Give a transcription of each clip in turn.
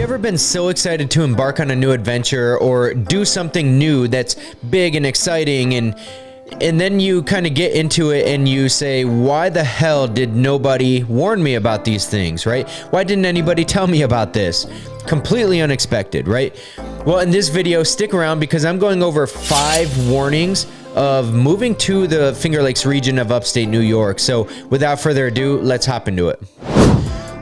you ever been so excited to embark on a new adventure or do something new that's big and exciting, and then you kind of get into it and you say, why the hell did nobody warn me about these things, right? Why didn't anybody tell me about this? Completely unexpected, right? Well, in this video, stick around because I'm going over 5 warnings of moving to the Finger Lakes region of upstate New York. So without further ado, let's hop into it.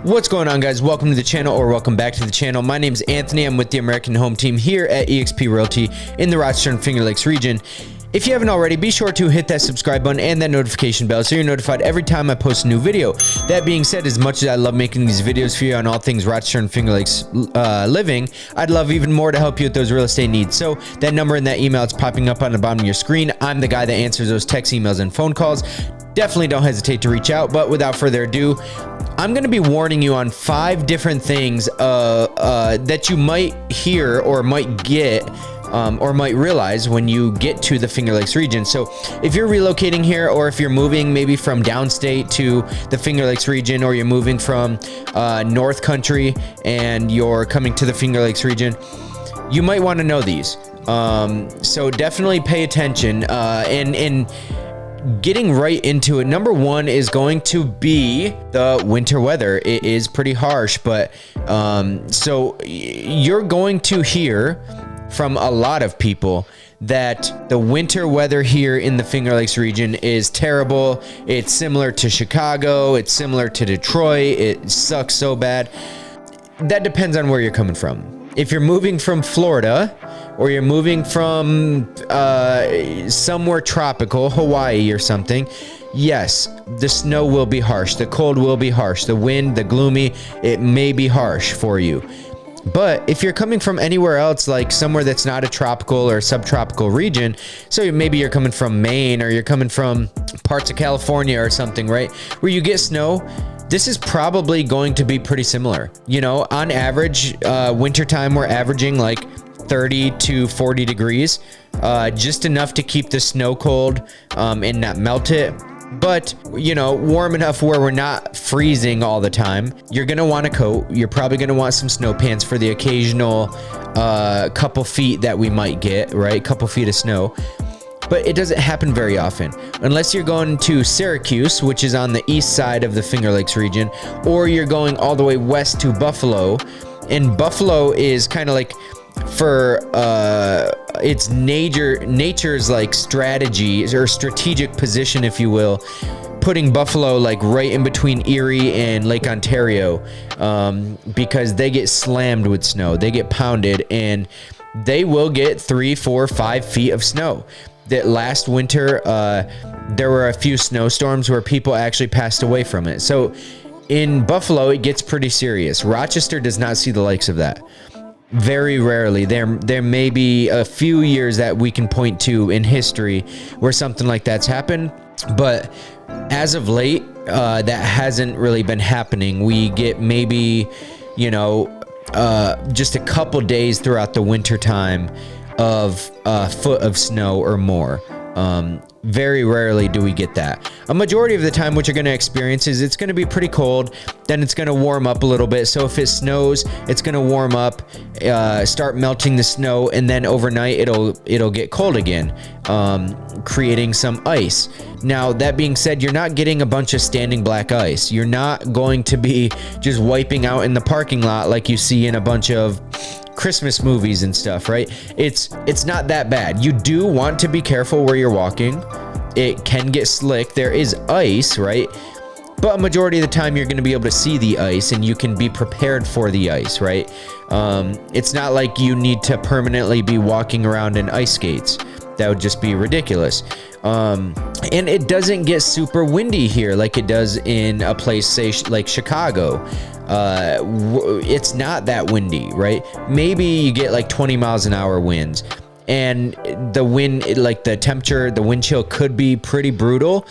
What's going on, guys? Welcome to the channel, or welcome back to the channel. My name's Anthony. I'm with the American Home Team here at eXp Realty in the Rochester and Finger Lakes region. If you haven't already, be sure to hit that subscribe button and that notification bell so you're notified every time I post a new video. That being said, as much as I love making these videos for you on all things Rochester and Finger Lakes living, I'd love even more to help you with those real estate needs. So that number and that email, it's popping up on the bottom of your screen. I'm the guy that answers those text, emails, and phone calls. Definitely don't hesitate to reach out. But without further ado, I'm going to be warning you on 5 different things that you might hear or might get or might realize when you get to the Finger Lakes region. So if you're relocating here, or if you're moving maybe from downstate to the Finger Lakes region, or you're moving from North Country and you're coming to the Finger Lakes region, you might want to know these. So definitely pay attention and getting right into it. Number 1 is going to be the winter weather. It is pretty harsh, but so you're going to hear from a lot of people that the winter weather here in the Finger Lakes region is terrible. It's similar to Chicago. It's similar to Detroit. It sucks so bad. That depends on where you're coming from. If you're moving from Florida, or you're moving from somewhere tropical, Hawaii or something, yes, the snow will be harsh. The cold will be harsh. The wind, the gloomy, it may be harsh for you. But if you're coming from anywhere else, like somewhere that's not a tropical or subtropical region, so maybe you're coming from Maine, or you're coming from parts of California or something, right, where you get snow, this is probably going to be pretty similar. You know, on average, wintertime, we're averaging like 30 to 40 degrees, just enough to keep the snow cold and not melt it. But, you know, warm enough where we're not freezing all the time. You're going to want a coat. You're probably going to want some snow pants for the occasional couple feet that we might get, right? Couple feet of snow. But it doesn't happen very often. Unless you're going to Syracuse, which is on the east side of the Finger Lakes region, or you're going all the way west to Buffalo. And Buffalo is kind of like, for its nature's like strategy or strategic position, if you will, putting Buffalo like right in between Erie and Lake Ontario, because they get slammed with snow. They get pounded, and they will get 3, 4, 5 feet of snow. That last winter, there were a few snowstorms where people actually passed away from it. So in Buffalo, it gets pretty serious. Rochester does not see the likes of that. Very rarely. There may be a few years that we can point to in history where something like that's happened, but as of late, that hasn't really been happening. We get maybe, you know, just a couple days throughout the winter time of a foot of snow or more. Very rarely do we get that. A majority of the time, what you're going to experience is it's going to be pretty cold, then it's going to warm up a little bit. So if it snows, it's going to warm up, start melting the snow, and then overnight it'll get cold again, creating some ice. Now, that being said, you're not getting a bunch of standing black ice. You're not going to be just wiping out in the parking lot like you see in a bunch of Christmas movies and stuff, right? It's not that bad. You do want to be careful where you're walking. It can get slick. There is ice, right? But a majority of the time, you're going to be able to see the ice, and you can be prepared for the ice, right? It's not like you need to permanently be walking around in ice skates. That would just be ridiculous. And it doesn't get super windy here like it does in a place, say, like Chicago. It's not that windy, right? Maybe you get like 20 miles an hour winds, and the wind, like the temperature, the wind chill could be pretty brutal.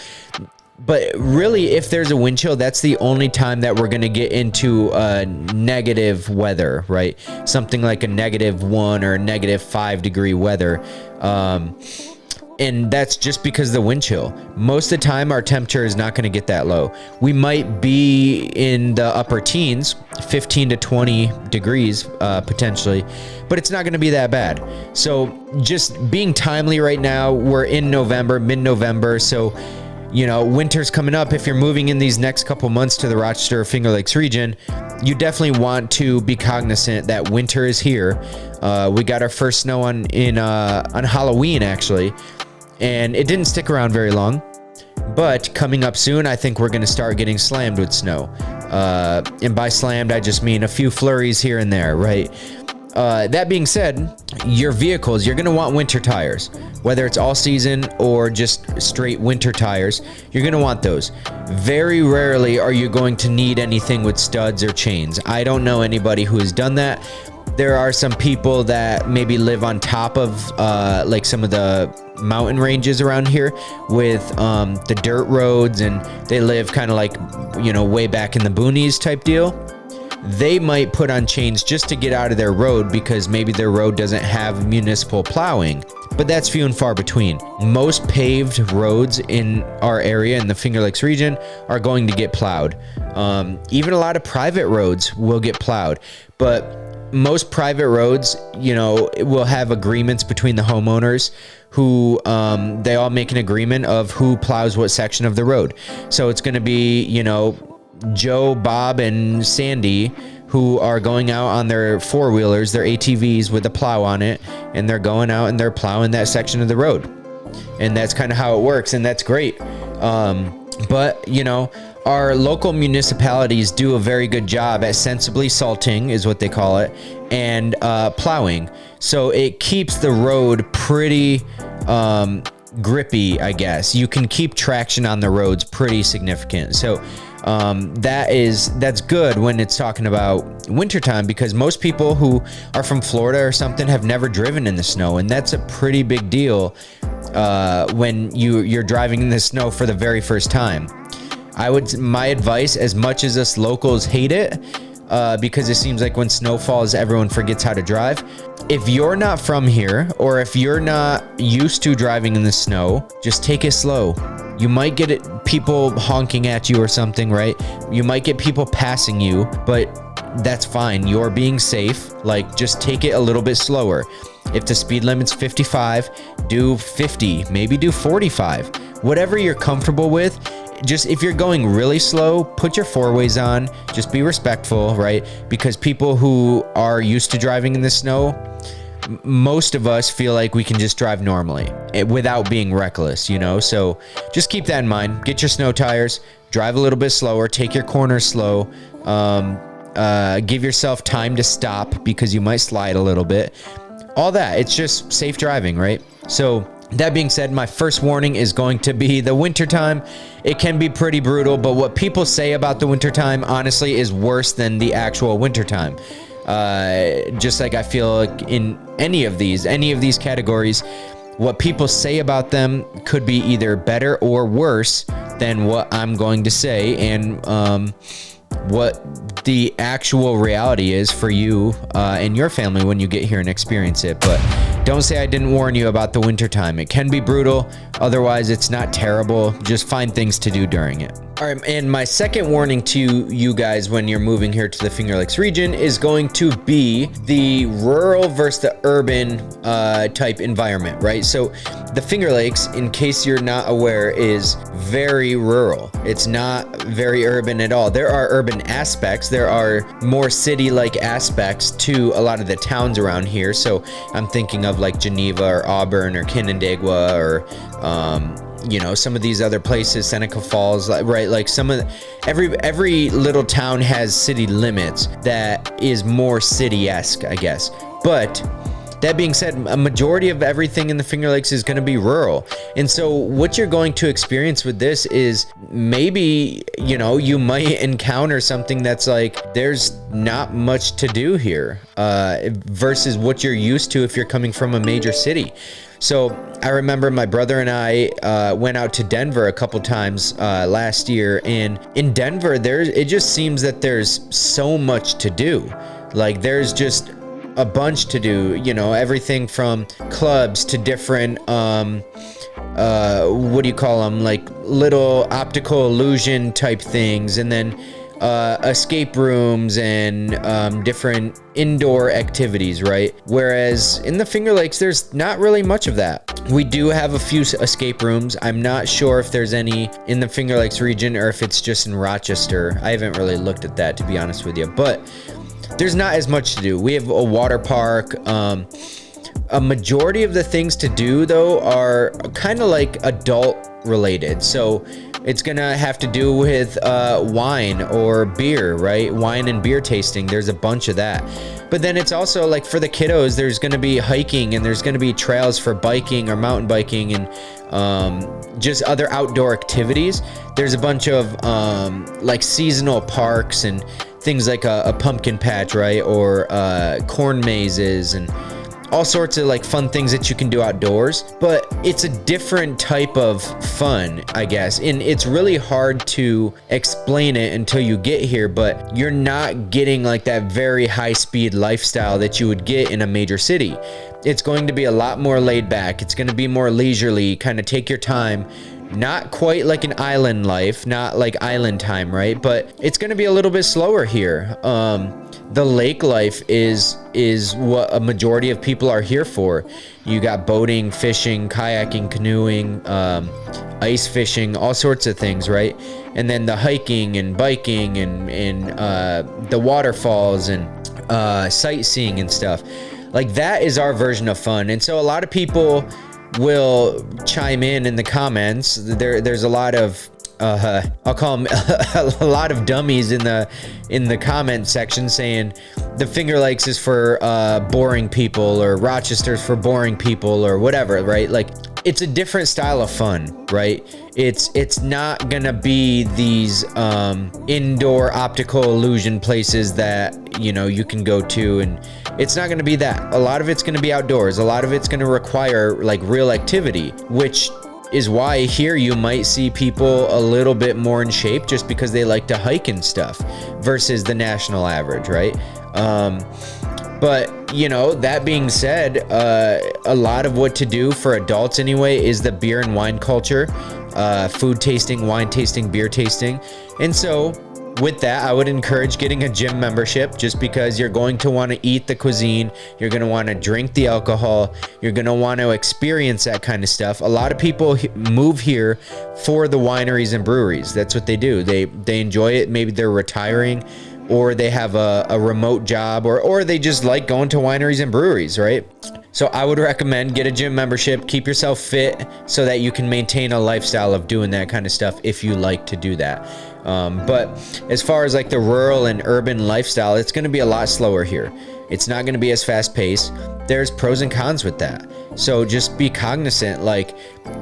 But really, if there's a wind chill, that's the only time that we're going to get into negative weather, right? Something like a -1 or a -5 degree weather. And that's just because of the wind chill. Most of the time, our temperature is not going to get that low. We might be in the upper teens, 15 to 20 degrees potentially, but it's not going to be that bad. So just being timely right now, we're in November, mid-November. So, you know, winter's coming up. If you're moving in these next couple months to the Rochester Finger Lakes region, you definitely want to be cognizant that winter is here. We got our first snow on Halloween, actually. And it didn't stick around very long, but coming up soon, I think we're going to start getting slammed with snow. And by slammed, I just mean a few flurries here and there, right? That being said, your vehicles, you're going to want winter tires, whether it's all season or just straight winter tires. You're going to want those. Very rarely are you going to need anything with studs or chains. I don't know anybody who has done that. There are some people that maybe live on top of like some of the mountain ranges around here with the dirt roads, and they live kind of like, you know, way back in the boonies type deal. They might put on chains just to get out of their road because maybe their road doesn't have municipal plowing, but that's few and far between. Most paved roads in our area in the Finger Lakes region are going to get plowed. Even a lot of private roads will get plowed, but most private roads, you know, will have agreements between the homeowners who they all make an agreement of who plows what section of the road. So it's going to be, you know, Joe, Bob, and Sandy who are going out on their four-wheelers, their ATVs with a plow on it, and they're going out and they're plowing that section of the road. And that's kind of how it works, and that's great. But, you know, our local municipalities do a very good job at sensibly salting, is what they call it, and plowing. So it keeps the road pretty grippy, I guess. You can keep traction on the roads pretty significant. So that's good when it's talking about wintertime, because most people who are from Florida or something have never driven in the snow, and that's a pretty big deal when you're driving in the snow for the very first time. My advice, as much as us locals hate it, because it seems like when snow falls, everyone forgets how to drive. If you're not from here, or if you're not used to driving in the snow, just take it slow. You might get people honking at you or something, right? You might get people passing you, but that's fine. You're being safe. Like, just take it a little bit slower. If the speed limit's 55, do 50, maybe do 45. Whatever you're comfortable with. Just if you're going really slow, put your four-ways on. Just be respectful, right? Because people who are used to driving in the snow, most of us feel like we can just drive normally without being reckless, you know? So just keep that in mind. Get your snow tires, drive a little bit slower, take your corners slow, give yourself time to stop because you might slide a little bit. All that, it's just safe driving, right? So that being said, my first warning is going to be the wintertime. It can be pretty brutal, but what people say about the wintertime, honestly, is worse than the actual wintertime. Just like I feel like in any of these categories, what people say about them could be either better or worse than what I'm going to say, and what the actual reality is for you and your family when you get here and experience it. But don't say I didn't warn you about the wintertime. It can be brutal. Otherwise, it's not terrible. Just find things to do during it. All right, and my second warning to you guys when you're moving here to the Finger Lakes region is going to be the rural versus the urban type environment, right? So the Finger Lakes, in case you're not aware, is very rural. It's not very urban at all. There are urban aspects. There are more city-like aspects to a lot of the towns around here. So I'm thinking of like Geneva or Auburn or Canandaigua or you know, some of these other places, Seneca Falls, right? Like some of every little town has city limits that is more city-esque, I guess. But that being said, a majority of everything in the Finger Lakes is going to be rural. And so what you're going to experience with this is maybe, you know, you might encounter something that's like, there's not much to do here versus what you're used to if you're coming from a major city. So I remember my brother and I went out to Denver a couple times last year, and in Denver, it just seems that there's so much to do. Like there's just a bunch to do, you know, everything from clubs to different what do you call them, like little optical illusion type things, and then escape rooms and different indoor activities, right? Whereas in the Finger Lakes, there's not really much of that. We do have a few escape rooms. I'm not sure if there's any in the Finger Lakes region or if it's just in Rochester. I haven't really looked at that, to be honest with you, but there's not as much to do. We have a water park. A majority of the things to do, though, are kind of like adult related. So it's gonna have to do with wine or beer, right? Wine and beer tasting. There's a bunch of that. But then it's also like for the kiddos, there's gonna be hiking, and there's gonna be trails for biking or mountain biking, and just other outdoor activities. There's a bunch of like seasonal parks and things like a pumpkin patch, right? Or corn mazes and all sorts of like fun things that you can do outdoors. But it's a different type of fun, I guess, and it's really hard to explain it until you get here. But you're not getting like that very high speed lifestyle that you would get in a major city. It's going to be a lot more laid back. It's going to be more leisurely, kind of take your time. Not quite like an island life, not like island time, right? But it's going to be a little bit slower here. The lake life is what a majority of people are here for. You got boating, fishing, kayaking, canoeing, ice fishing, all sorts of things, right? And then the hiking and biking and the waterfalls and sightseeing and stuff. Like that is our version of fun. And so a lot of people will chime in the comments. There's a lot of I'll call them a lot of dummies in the comment section saying the Finger Lakes is for boring people, or Rochester's for boring people, or whatever, right? Like it's a different style of fun, right? It's not gonna be these indoor optical illusion places that, you know, you can go to, and it's not gonna be that. A lot of it's gonna be outdoors. A lot of it's gonna require like real activity, which is why here you might see people a little bit more in shape just because they like to hike and stuff versus the national average, right? But, you know, that being said, a lot of what to do for adults anyway is the beer and wine culture, food tasting, wine tasting, beer tasting. And so with that, I would encourage getting a gym membership, just because you're going to want to eat the cuisine, you're going to want to drink the alcohol, you're going to want to experience that kind of stuff. A lot of people move here for the wineries and breweries. That's what they do. They enjoy it. Maybe they're retiring, or they have a remote job, or they just like going to wineries and breweries, right? So I would recommend get a gym membership, keep yourself fit so that you can maintain a lifestyle of doing that kind of stuff if you like to do that. But as far as like the rural and urban lifestyle, it's going to be a lot slower here. It's not going to be as fast paced. There's pros and cons with that. So just be cognizant, like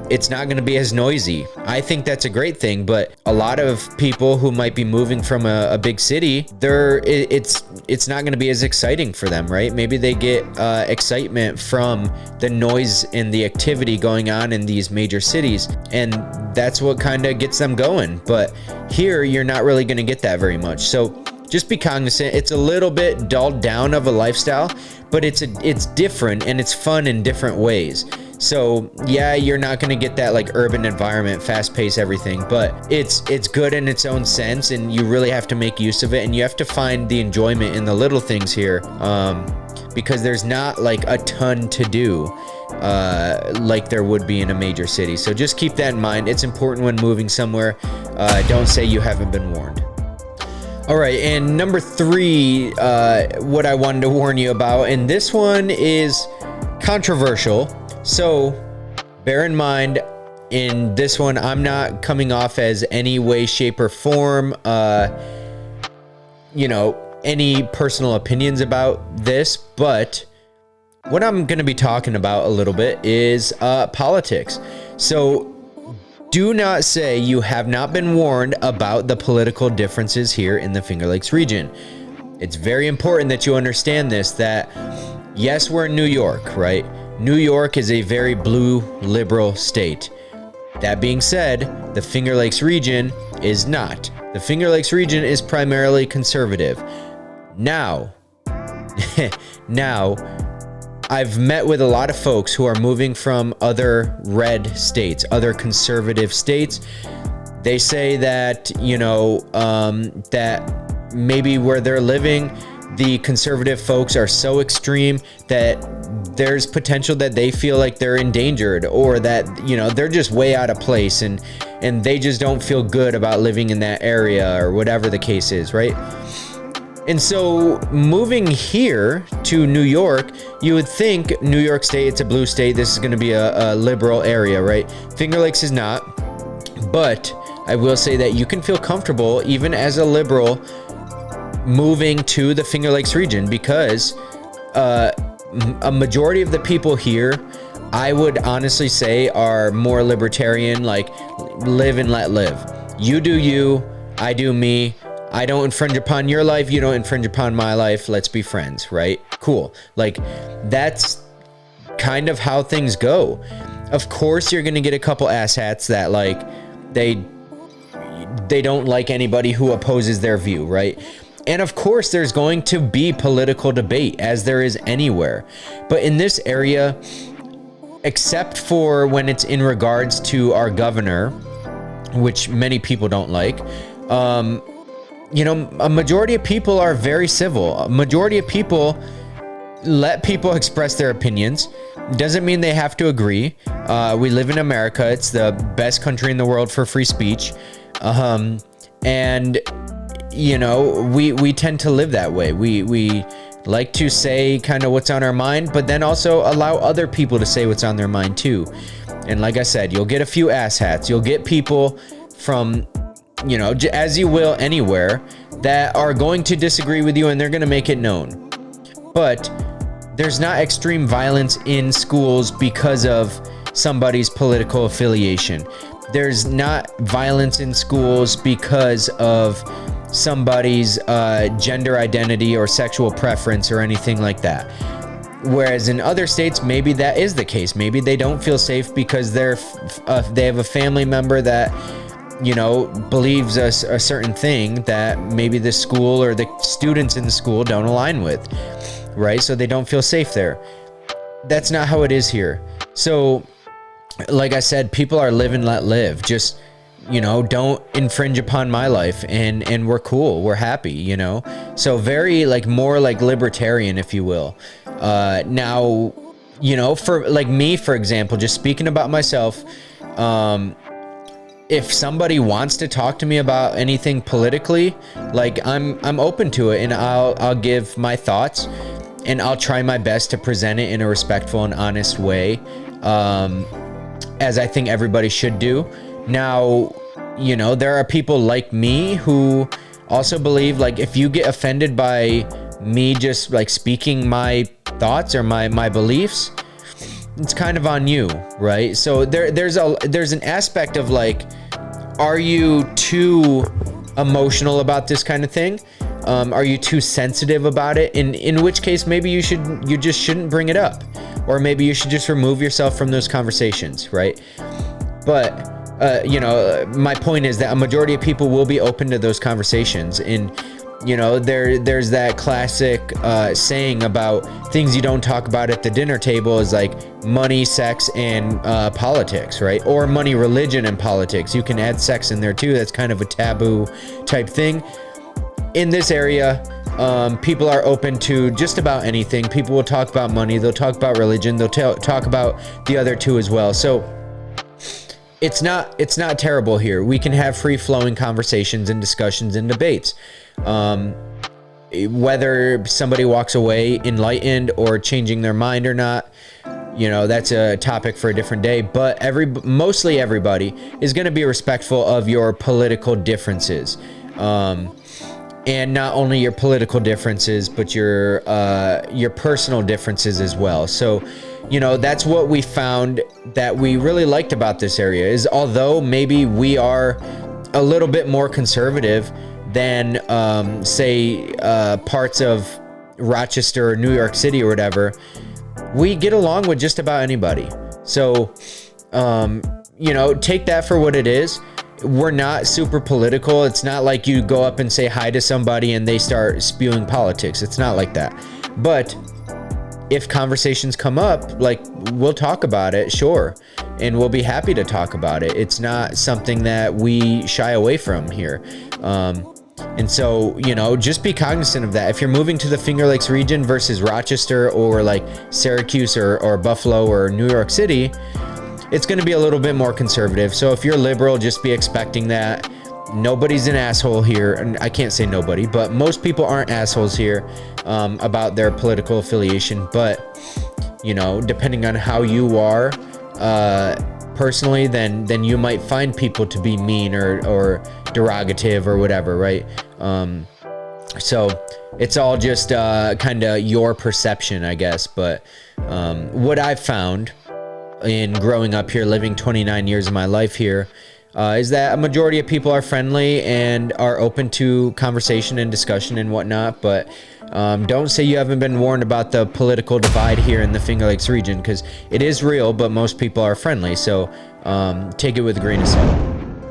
it's not going to be as noisy. I think that's a great thing, but a lot of people who might be moving from a big city, it's not going to be as exciting for them, right? Maybe they get excitement from the noise and the activity going on in these major cities, and that's what kind of gets them going. But here, you're not really going to get that very much. So just be cognizant. It's a little bit dulled down of a lifestyle, but it's different and it's fun in different ways. So yeah, you're not going to get that like urban environment, fast paced everything, but it's good in its own sense, and you really have to make use of it, and you have to find the enjoyment in the little things here, because there's not like a ton to do like there would be in a major city. So just keep that in mind. It's important when moving somewhere. Don't say you haven't been warned. All right, and number 3, what I wanted to warn you about, and this one is controversial. So bear in mind, in this one, I'm not coming off as any way, shape, or form, any personal opinions about this, but what I'm going to be talking about a little bit is politics. So do not say you have not been warned about the political differences here in the Finger Lakes region. It's very important that you understand this, that yes, we're in New York, right? New York is a very blue liberal state. That being said, the Finger Lakes region is not. The Finger Lakes region is primarily conservative. Now, Now, I've met with a lot of folks who are moving from other red states, other conservative states. They say that, that maybe where they're living, the conservative folks are so extreme that there's potential that they feel like they're endangered, or that, they're just way out of place and they just don't feel good about living in that area, or whatever the case is, right? And so moving here to New York, you would think New York State, it's a blue state, this is going to be a liberal area, right? Finger Lakes is not, but I will say that you can feel comfortable even as a liberal moving to the Finger Lakes region, because a majority of the people here, I would honestly say, are more libertarian, like live and let live. You do you, I do me. I don't infringe upon your life, you don't infringe upon my life, let's be friends, right? Cool. Like, that's kind of how things go. Of course, you're gonna get a couple asshats that, like, they don't like anybody who opposes their view, right? And of course, there's going to be political debate, as there is anywhere. But in this area, except for when it's in regards to our governor, which many people don't like, a majority of people are very civil. A majority of people let people express their opinions. Doesn't mean they have to agree. We live in America. It's the best country in the world for free speech. And we tend to live that way. We like to say kind of what's on our mind, but then also allow other people to say what's on their mind too. And like I said, you'll get a few asshats. You'll get people from, as you will anywhere, that are going to disagree with you, and they're going to make it known. But there's not extreme violence in schools because of somebody's political affiliation. There's not violence in schools because of somebody's gender identity or sexual preference or anything like that. Whereas in other states, maybe that is the case. Maybe they don't feel safe because they have a family member that, believes a certain thing that maybe the school or the students in the school don't align with, right? So they don't feel safe there. That's not how it is here. So, like I said, people are live and let live. Just, don't infringe upon my life, and we're cool. We're happy, So very, more like libertarian, if you will. Now, for like me, for example, just speaking about myself, if somebody wants to talk to me about anything politically, like I'm open to it, and I'll give my thoughts, and I'll try my best to present it in a respectful and honest way, as I think everybody should do. Now, there are people like me who also believe, like, if you get offended by me just like speaking my thoughts or my beliefs, it's kind of on you, right? So there's an aspect of like, are you too emotional about this kind of thing? Are you too sensitive about it? In which case, maybe you just shouldn't bring it up, or maybe you should just remove yourself from those conversations, right? But my point is that a majority of people will be open to those conversations, and there's that classic saying about things you don't talk about at the dinner table is like money, sex, and politics, right? Or money, religion, and politics. You can add sex in there too. That's kind of a taboo type thing. In this area, people are open to just about anything. People will talk about money. They'll talk about religion. They'll talk about the other two as well. So it's not terrible here. We can have free-flowing conversations and discussions and debates. Whether somebody walks away enlightened or changing their mind or not, that's a topic for a different day. But mostly everybody is going to be respectful of your political differences, and not only your political differences, but your personal differences as well. So, that's what we found that we really liked about this area, is although maybe we are a little bit more conservative than, say, parts of Rochester or New York City or whatever, we get along with just about anybody. So, take that for what it is. We're not super political. It's not like you go up and say hi to somebody and they start spewing politics. It's not like that. But if conversations come up, like, we'll talk about it, sure, and we'll be happy to talk about it. It's not something that we shy away from here. And so, just be cognizant of that. If you're moving to the Finger Lakes region versus Rochester or like Syracuse or Buffalo or New York City, it's going to be a little bit more conservative. So if you're liberal, just be expecting that. Nobody's an asshole here. And I can't say nobody, but most people aren't assholes here about their political affiliation. But, depending on how you are personally, then you might find people to be mean or derogative or whatever, right? So it's all just kind of your perception, I guess. But what I've found in growing up here, living 29 years of my life here, is that a majority of people are friendly and are open to conversation and discussion and whatnot. But don't say you haven't been warned about the political divide here in the Finger Lakes region, because it is real, but most people are friendly. So take it with a grain of salt.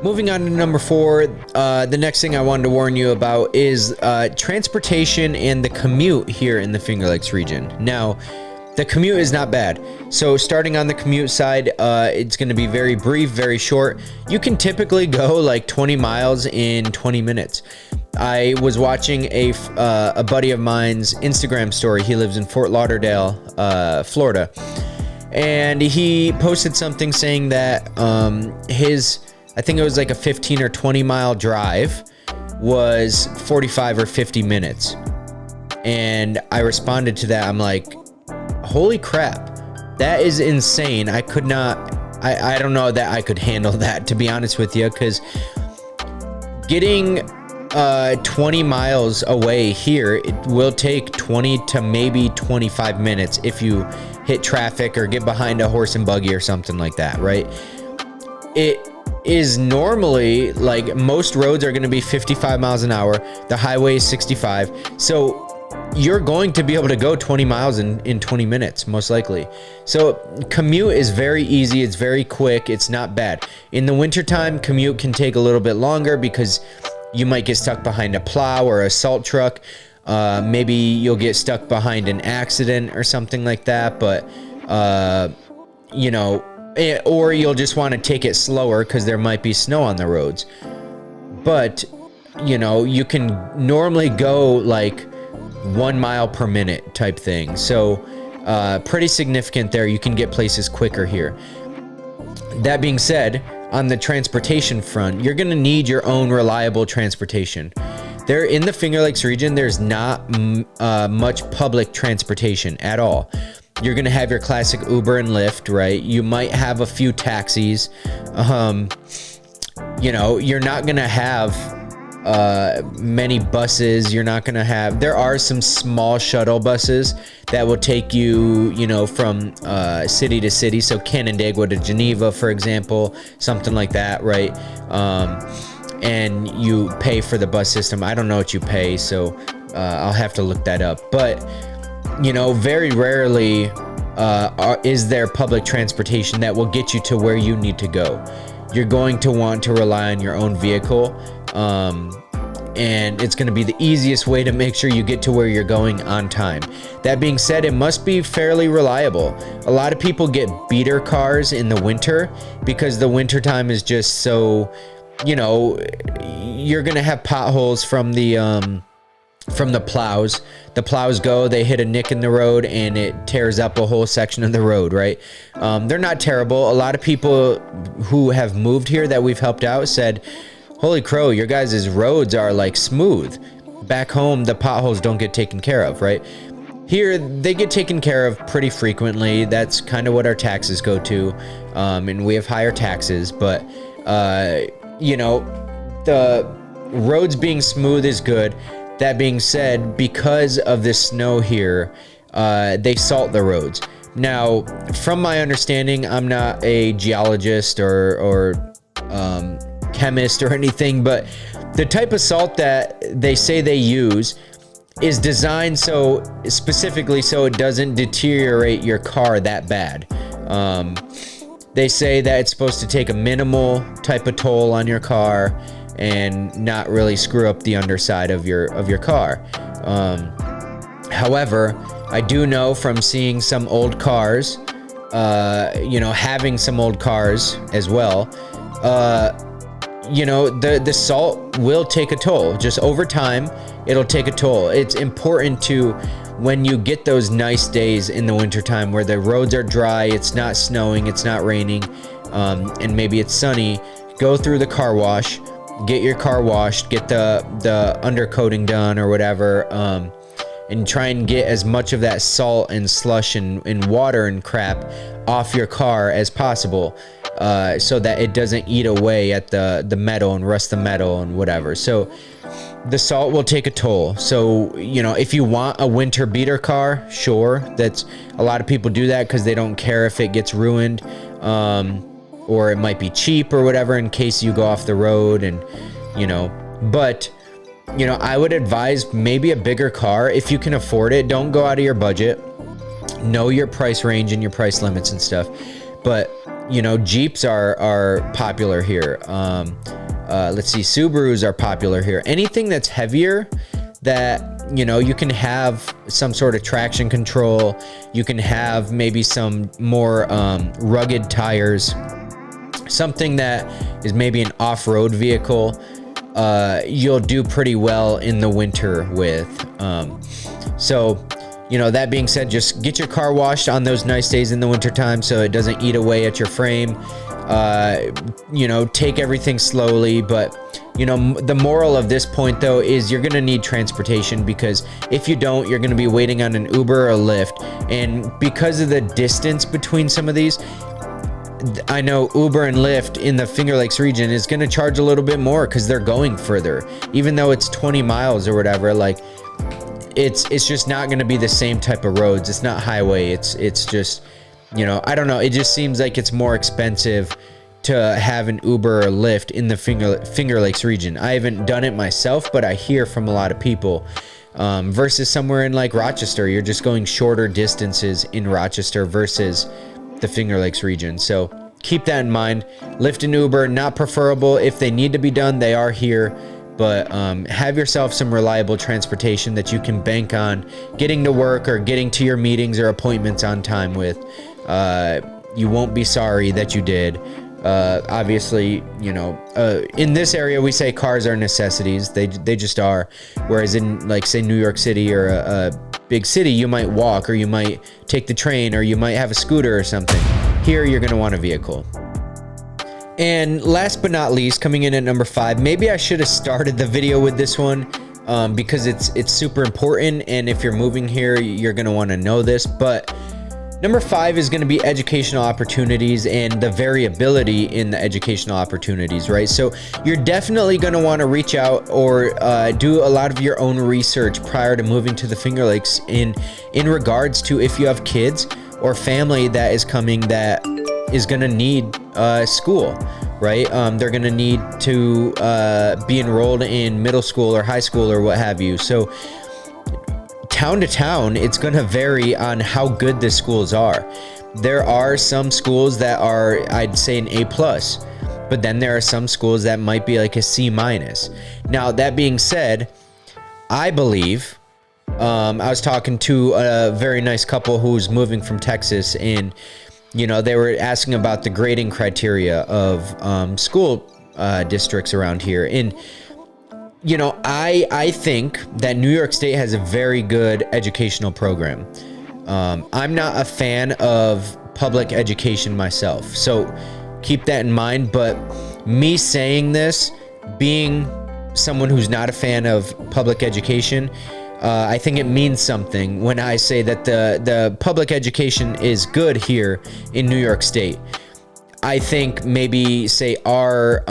Moving on to number 4, the next thing I wanted to warn you about is transportation and the commute here in the Finger Lakes region. Now, the commute is not bad. So starting on the commute side, it's going to be very brief, very short. You can typically go like 20 miles in 20 minutes. I was watching a buddy of mine's Instagram story. He lives in Fort Lauderdale, Florida. And he posted something saying that I think it was like a 15 or 20 mile drive was 45 or 50 minutes. And I responded to that. I'm like, holy crap, that is insane. I could not, I don't know that I could handle that, to be honest with you, because getting 20 miles away here, it will take 20 to maybe 25 minutes if you hit traffic or get behind a horse and buggy or something like that, right? It is normally, like, most roads are going to be 55 miles an hour. The highway is 65. So you're going to be able to go 20 miles in 20 minutes, most likely. So commute is very easy. It's very quick. It's not bad. In the wintertime, commute can take a little bit longer because you might get stuck behind a plow or a salt truck. Maybe you'll get stuck behind an accident or something like that. But, or you'll just want to take it slower because there might be snow on the roads. But, you can normally go like 1 mile per minute type thing. So pretty significant there. You can get places quicker here. That being said, on the transportation front, you're going to need your own reliable transportation. There in the Finger Lakes region, there's not much public transportation at all. You're going to have your classic Uber and Lyft, right? You might have a few taxis. You're not going to have many buses. You're not going to have, there are some small shuttle buses that will take you, from city to city. So Canandaigua to Geneva, for example, something like that, right? And you pay for the bus system. I don't know what you pay, so I'll have to look that up. But, very rarely is there public transportation that will get you to where you need to go. You're going to want to rely on your own vehicle. And it's going to be the easiest way to make sure you get to where you're going on time. That being said, it must be fairly reliable. A lot of people get beater cars in the winter because the winter time is just so, you're going to have potholes from the plows. The plows go, they hit a nick in the road and it tears up a whole section of the road, right? They're not terrible. A lot of people who have moved here that we've helped out said, holy crow, your guys' roads are like smooth. Back home, the potholes don't get taken care of, right? Here, they get taken care of pretty frequently. That's kind of what our taxes go to. And we have higher taxes, but, the roads being smooth is good. That being said, because of the snow here, they salt the roads. Now, from my understanding, I'm not a geologist or chemist or anything, but the type of salt that they say they use is designed so specifically so it doesn't deteriorate your car that bad. They say that it's supposed to take a minimal type of toll on your car and not really screw up the underside of your car. However, I do know from seeing some old cars, having some old cars as well, the salt will take a toll. Just over time, it'll take a toll. It's important to, when you get those nice days in the wintertime where the roads are dry, it's not snowing, it's not raining, and maybe it's sunny, go through the car wash, get your car washed, get the undercoating done or whatever, and try and get as much of that salt and slush and water and crap off your car as possible, so that it doesn't eat away at the metal and rust the metal and whatever. So the salt will take a toll. So, if you want a winter beater car, sure, that's a lot of people do that because they don't care if it gets ruined, or it might be cheap or whatever in case you go off the road, and but I would advise maybe a bigger car if you can afford it. Don't go out of your budget. Know your price range and your price limits and stuff. But Jeeps are popular here. Let's see, Subarus are popular here. Anything that's heavier that you can have some sort of traction control, you can have maybe some more rugged tires, something that is maybe an off-road vehicle, you'll do pretty well in the winter with. So that being said, just get your car washed on those nice days in the wintertime so it doesn't eat away at your frame. Take everything slowly, but the moral of this point though is you're gonna need transportation, because if you don't, you're gonna be waiting on an Uber or a Lyft. And because of the distance between some of these, I know Uber and Lyft in the Finger Lakes region is going to charge a little bit more because they're going further. Even though it's 20 miles or whatever, like it's just not going to be the same type of roads. It's not highway. It's just, I don't know. It just seems like it's more expensive to have an Uber or Lyft in the Finger Lakes region. I haven't done it myself, but I hear from a lot of people. Versus somewhere in like Rochester, you're just going shorter distances in Rochester versus the Finger Lakes region. So keep that in mind. Lyft and Uber, not preferable. If they need to be done, they are here, but have yourself some reliable transportation that you can bank on getting to work or getting to your meetings or appointments on time with. You won't be sorry that you did. Obviously, in this area, we say cars are necessities. They just are. Whereas in, like, say, New York City or a big city, you might walk, or you might take the train, or you might have a scooter or something. Here, you're going to want a vehicle. And last but not least, coming in at number 5, maybe I should have started the video with this one, because it's super important. And if you're moving here, you're going to want to know this. But number 5 is going to be educational opportunities and the variability in the educational opportunities, right? So you're definitely going to want to reach out or do a lot of your own research prior to moving to the Finger Lakes in regards to if you have kids or family that is coming that is going to need school, right? They're going to need to be enrolled in middle school or high school or what have you. So town to town, it's going to vary on how good the schools are. There are some schools that are, I'd say, an A+, but then there are some schools that might be like a C-. Now, that being said, I believe, I was talking to a very nice couple who's moving from Texas, and they were asking about the grading criteria of school districts around here. And I think that New York State has a very good educational program. I'm not a fan of public education myself, so keep that in mind. But me saying this, being someone who's not a fan of public education, I think it means something when I say that the public education is good here in New York State. I think maybe say our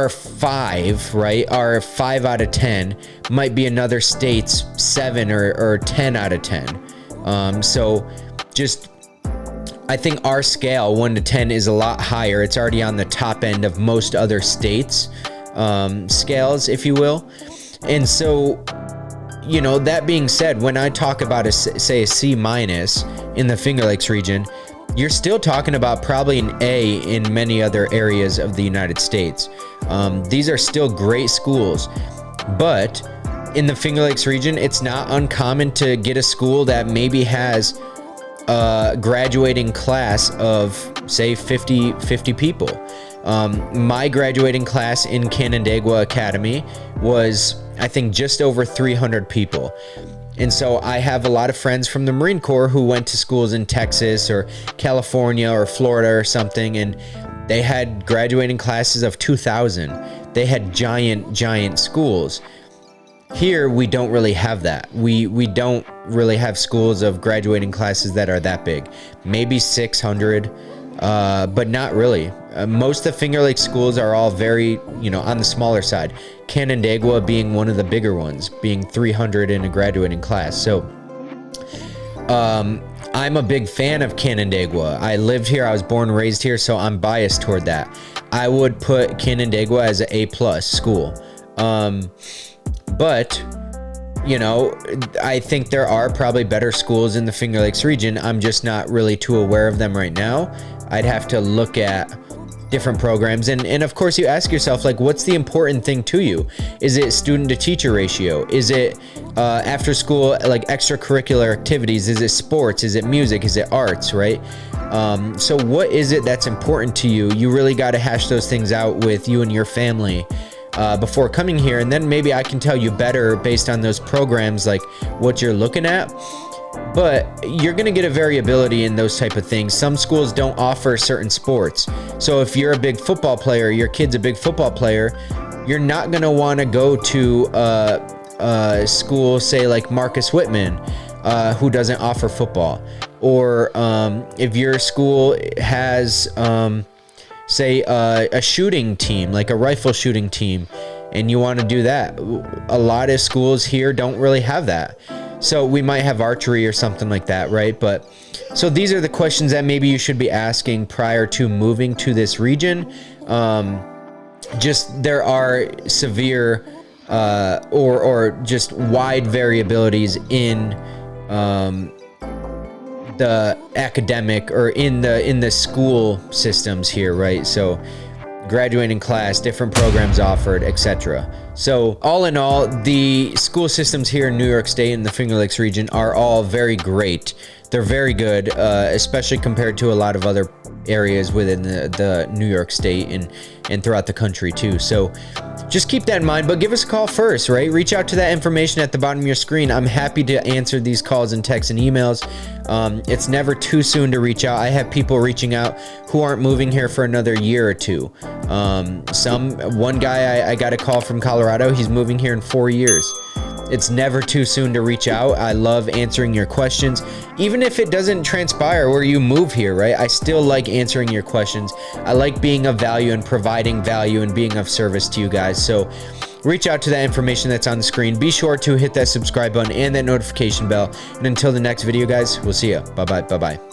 5, right? Our 5 out of 10 might be another state's 7 or 10 out of 10. So just, I think our scale 1 to 10 is a lot higher. It's already on the top end of most other states' scales, if you will. And so, that being said, when I talk about a C- in the Finger Lakes region, you're still talking about probably an A in many other areas of the United States. These are still great schools, but in the Finger Lakes region, it's not uncommon to get a school that maybe has a graduating class of, say, 50 people. My graduating class in Canandaigua Academy was, I think, just over 300 people. And so I have a lot of friends from the Marine Corps who went to schools in Texas or California or Florida or something, and they had graduating classes of 2,000. They had giant schools. Here, we don't really have that. We don't really have schools of graduating classes that are that big. Maybe 600, but not really. Most of the Finger Lakes schools are all very, on the smaller side. Canandaigua being one of the bigger ones, being 300 in a graduating class. So, I'm a big fan of Canandaigua. I lived here. I was born and raised here, so I'm biased toward that. I would put Canandaigua as an A+ school. But, I think there are probably better schools in the Finger Lakes region. I'm just not really too aware of them right now. I'd have to look at different programs. And of course, you ask yourself, like, what's the important thing to you? Is it student to teacher ratio? Is it after school, like, extracurricular activities? Is it sports? Is it music? Is it arts, right? So what is it that's important to you? You really got to hash those things out with you and your family before coming here. And then maybe I can tell you better based on those programs, like what you're looking at. But you're going to get a variability in those type of things. Some schools don't offer certain sports. So if you're a big football player, your kid's a big football player, you're not going to want to go to a school, say like Marcus Whitman, who doesn't offer football. Or if your school has, say, a shooting team, like a rifle shooting team, and you want to do that. A lot of schools here don't really have that. So we might have archery or something like that, right? But so these are the questions that maybe you should be asking prior to moving to this region. Just there are severe or just wide variabilities in the academic or in the school systems here, right? So graduating class, different programs offered, etc. So all in all, the school systems here in New York State and the Finger Lakes region are all very great. They're very good, especially compared to a lot of other areas within the New York State and throughout the country too. So just keep that in mind, but give us a call first, right? Reach out to that information at the bottom of your screen. I'm happy to answer these calls and texts and emails. It's never too soon to reach out. I have people reaching out who aren't moving here for another year or two. One guy, I got a call from Colorado. He's moving here in 4 years. It's never too soon to reach out. I love answering your questions. Even if it doesn't transpire where you move here, right? I still like answering your questions. I like being of value and providing value and being of service to you guys. So reach out to that information that's on the screen. Be sure to hit that subscribe button and that notification bell. And until the next video, guys, we'll see you. Bye-bye. Bye-bye.